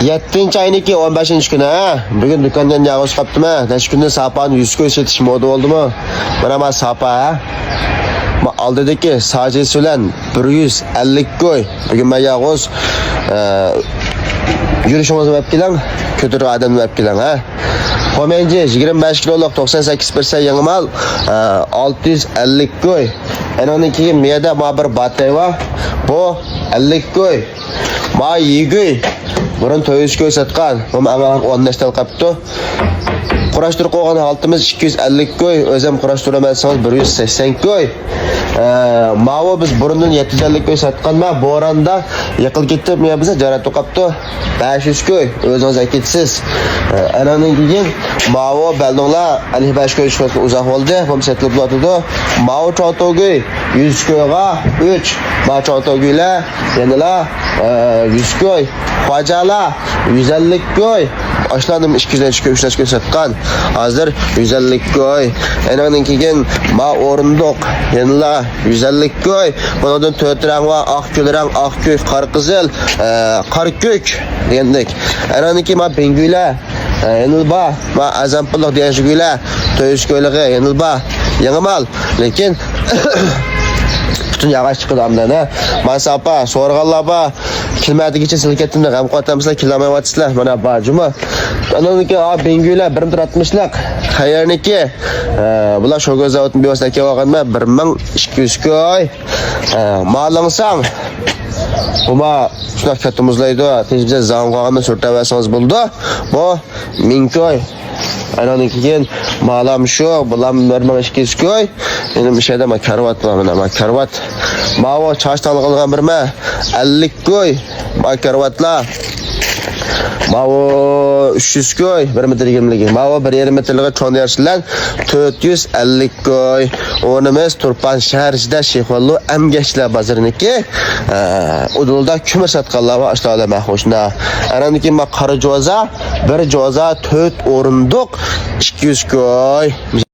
7-ayniki 15-kuni ha. Bugun do'kondan yog'oz qopdimi? Necha kundan sapani 100 ko'y setish moda bo'ldimi? Mana men sapa ha. Ma oldidagi sajis bilan 150 ko'y. Bugun men yog'oz yurishimizni olib keling, ko'tarib odamni olib keling ha. Qo'menji 25 kiloluk 98% yangi mal 650 ko'y. Anani keyin miyada ma bir batayva bu 50 ko'y. Ma yiguy burun 900 ko'y satgan. Bu aman 10 nashtal qapti. Qurashtirib qo'ygan altimiz 250 ko'y, o'zim qurashtiramasangiz 180 ko'y. Mavo biz burundan 750 ko'y satganma, bo'ronda yiqilib ketib, men biza jarat to'qapti 500 ko'y, o'zingiz aytasiz. Ananing keyin mavo baldinglar 55 ko'y chiqib uzoq bo'ldi, ham setilib yotdi. Mavo choto'gi 100 ko'yga 3, ma choto'gilar yenilar 100 ko'y, xo'jalar 150 ko'y. Başladım 200 ko'y, 300 ko'y satgan. Hozir 150 ko'y. Ananing keyin ma o'rindiq yenilar 150 ko'y. Bundan 4 rang va oq kulrang, oq ko'y, qora qizil, qora ko'k degandik. Ananing keyin ma penguylar yenilba, ma azampillik deyishguylar 400 ko'yligi yenilba. Yangi mal, lekin bütün yağış çıkıdı amdana. Masapa, soğurğallaba, kilmadigicha silketimde gam qotamsizlar, kilamayvatsizlar. Mana bacımı. Ananiki benguylar 160'lik. Qayerniki? Bular Shogo zavodning bevosita kelganma 1200 ko'y. Malingsan. Buma shunday katta muzlaydi. Tez biza zam qolganini surtaversangiz bo'ldi. Bu 1000 ko'y. Ananing keyin malam shu, bulam 1200 ko'y. Endi mishada ma karvat bor, mana karvat. Mavo chashtan qilgan birma 50 ko'y. Ma karvatlar. Mavo 300 ko'y, 1 metr 20'lik. Mavo 1,5 metrlik cho'n yarışlar 450 ko'y. O'nimiz Turpan shahrida Shehvallo Amgashlar bozoriniki. Udulda ko'mir satganlar va ashtolar mahvoshna. Ananiki ma qora joza, bir joza 4 o'rindiq 200 ko'y.